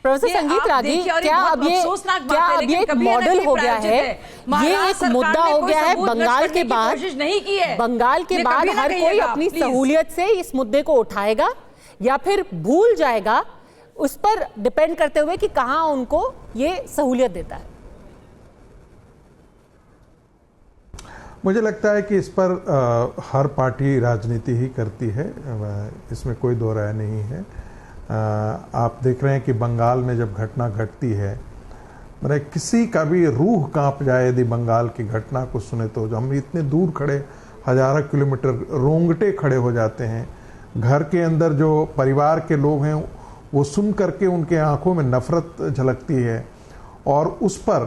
Professor संगीत रागी, क्या अब ये एक मॉडल हो गया है, ये एक मुद्दा हो गया है? बंगाल के बाद हर कोई अपनी सहूलियत से इस मुद्दे को उठाएगा या फिर भूल जाएगा, उस पर डिपेंड करते हुए कि कहां उनको ये सहूलियत देता है। मुझे लगता है कि इस पर हर पार्टी राजनीति ही करती है, इसमें कोई दो राय नहीं है। आप देख रहे हैं कि बंगाल में जब घटना घटती है, मेरे किसी का भी रूह कांप जाए यदि बंगाल की घटना को सुने तो। हम इतने दूर खड़े, हजारों किलोमीटर, रोंगटे खड़े हो जाते हैं। घर के अंदर जो परिवार के लोग हैं वो सुन करके उनके आंखों में नफरत झलकती है, और उस पर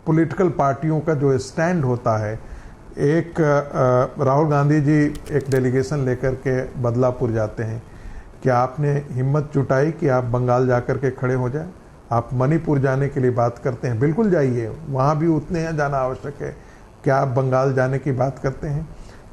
पॉलिटिकल पार्टियों का जो स्टैंड होता है। एक राहुल गांधी जी एक डेलीगेशन लेकर के बदलापुर जाते हैं। क्या आपने हिम्मत जुटाई कि आप बंगाल जाकर के खड़े हो जाए? आप मणिपुर जाने के लिए बात करते हैं, बिल्कुल जाइए, वहाँ भी उतने हैं जाना आवश्यक है। क्या आप बंगाल जाने की बात करते हैं?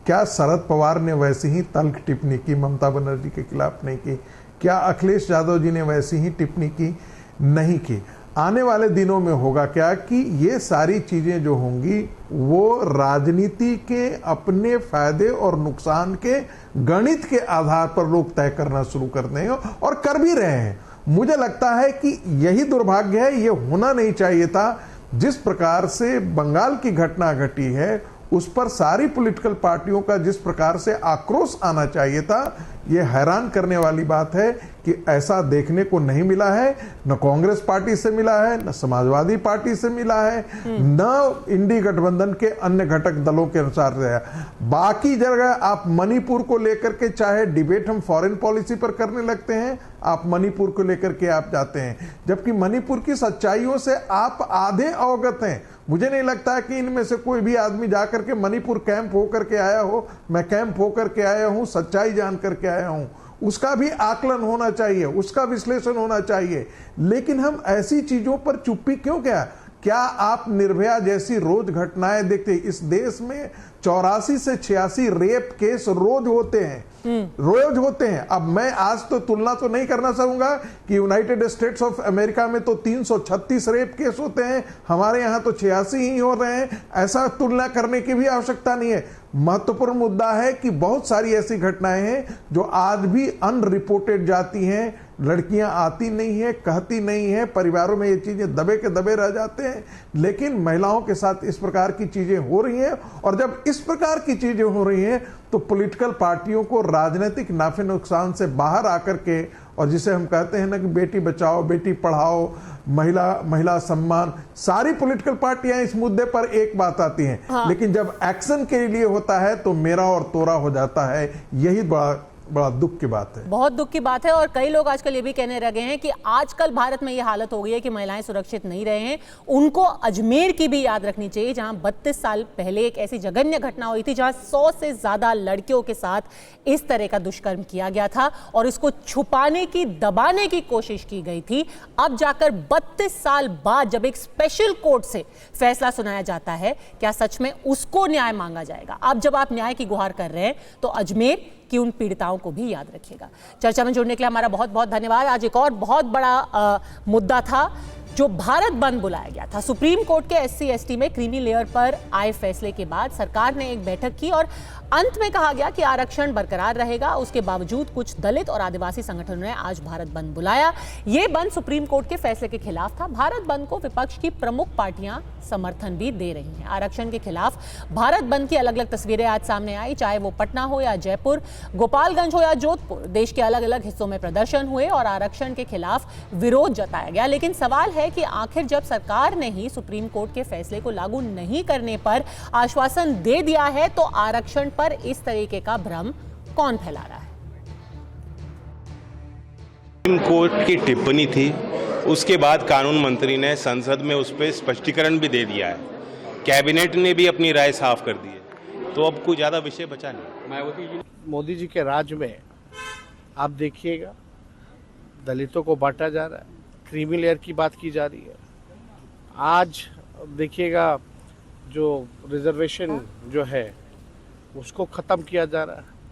क्या शरद पवार ने वैसी ही तल्ख टिप्पणी की ममता बनर्जी के खिलाफ नहीं की? क्या अखिलेश यादव जी ने वैसी ही टिप्पणी की? नहीं की। आने वाले दिनों में होगा क्या कि ये सारी चीजें जो होंगी वो राजनीति के अपने फायदे और नुकसान के गणित के आधार पर लोग तय करना शुरू कर देंगे, और कर भी रहे हैं। मुझे लगता है कि यही दुर्भाग्य है, ये होना नहीं चाहिए था। जिस प्रकार से बंगाल की घटना घटी है उस पर सारी पॉलिटिकल पार्टियों का जिस प्रकार से आक्रोश आना चाहिए था, ये हैरान करने वाली बात है कि ऐसा देखने को नहीं मिला है। न कांग्रेस पार्टी से मिला है, न समाजवादी पार्टी से मिला है, न इंडी गठबंधन के अन्य घटक दलों के अनुसार है। बाकी जगह आप मणिपुर को लेकर के चाहे डिबेट हम फॉरेन पॉलिसी पर करने लगते हैं, आप मणिपुर को लेकर के आप जाते हैं, जबकि मणिपुर की सच्चाइयों से आप आधे अवगत हैं। मुझे नहीं लगता है कि इनमें से कोई भी आदमी जाकर के मणिपुर कैंप होकर के आया हो। मैं कैंप होकर के आया हूं, सच्चाई जान करके आया हूं। उसका भी आकलन होना चाहिए, उसका विश्लेषण होना चाहिए। लेकिन हम ऐसी चीजों पर चुप्पी क्यों? क्या आप निर्भया जैसी रोज घटनाएं देखते? इस देश में 84 से 86 रेप केस रोज होते हैं, रोज होते हैं। अब मैं आज तो तुलना तो नहीं करना चाहूंगा कि यूनाइटेड स्टेट्स ऑफ अमेरिका में तो 336 रेप केस होते हैं, हमारे यहां तो 86 ही हो रहे हैं। ऐसा तुलना करने की भी आवश्यकता नहीं है। महत्वपूर्ण मुद्दा है कि बहुत सारी ऐसी घटनाएं हैं जो आज भी अनरिपोर्टेड जाती हैं। लड़कियां आती नहीं है, कहती नहीं है, परिवारों में ये चीजें दबे के दबे रह जाते हैं। लेकिन महिलाओं के साथ इस प्रकार की चीजें हो रही हैं, और जब इस प्रकार की चीजें हो रही हैं तो पॉलिटिकल पार्टियों को राजनीतिक नाफे नुकसान से बाहर आकर के, और जिसे हम कहते हैं ना कि बेटी बचाओ, बेटी पढ़ाओ, महिला सम्मान, सारी पॉलिटिकल पार्टियां इस मुद्दे पर एक बात आती हैं। हाँ। लेकिन जब एक्शन के लिए होता है तो मेरा और तोरा हो जाता है। यही बड़ा दुख की बात है, बहुत दुख की बात है। और कई लोग आजकल ये भी कहने लगे हैं कि आजकल भारत में ये हालत हो गई है कि महिलाएं सुरक्षित नहीं रहे हैं। उनको अजमेर की भी याद रखनी चाहिए, जहां 32 साल पहले एक ऐसी जघन्य घटना हुई थी जहां 100 से ज्यादा लड़कियों के साथ इस तरह का दुष्कर्म किया गया था, और इसको छुपाने की, दबाने की कोशिश की गई थी। अब जाकर 32 साल बाद जब एक स्पेशल कोर्ट से फैसला सुनाया जाता है, क्या सच में उसको न्याय मांगा जाएगा? अब जब आप न्याय की गुहार कर रहे हैं तो अजमेर कि उन पीड़िताओं को भी याद रखिएगा। चर्चा में जुड़ने के लिए हमारा बहुत बहुत धन्यवाद। आज एक और बहुत बड़ा मुद्दा था जो भारत बंद बुलाया गया था। सुप्रीम कोर्ट के SC ST में क्रीमी लेयर पर आए फैसले के बाद सरकार ने एक बैठक की और अंत में कहा गया कि आरक्षण बरकरार रहेगा। उसके बावजूद कुछ दलित और आदिवासी संगठनों ने आज भारत बंद बुलाया। ये बंद सुप्रीम कोर्ट के फैसले के खिलाफ था। भारत बंद को विपक्ष की प्रमुख पार्टियां समर्थन भी दे रही हैं। आरक्षण के खिलाफ भारत बंद की अलग अलग तस्वीरें आज सामने आई, चाहे वो पटना हो या जयपुर, गोपालगंज हो या जोधपुर। देश के अलग अलग हिस्सों में प्रदर्शन हुए और आरक्षण के खिलाफ विरोध जताया गया। लेकिन सवाल है कि आखिर जब सरकार ने ही सुप्रीम कोर्ट के फैसले को लागू नहीं करने पर आश्वासन दे दिया है, तो आरक्षण पर इस तरीके का भ्रम कौन फैला रहा है? सुप्रीम कोर्ट की टिप्पणी थी, उसके बाद कानून मंत्री ने संसद में उस पर स्पष्टीकरण भी दे दिया है। कैबिनेट ने भी अपनी राय साफ कर दी है, तो अब कोई ज्यादा विषय बचा नहीं। मोदी जी के राज में आप देखिएगा दलितों को बांटा जा रहा है, क्रीमी लेयर की बात की जा रही है। आज देखिएगा जो रिजर्वेशन जो है उसको ख़त्म किया जा रहा है।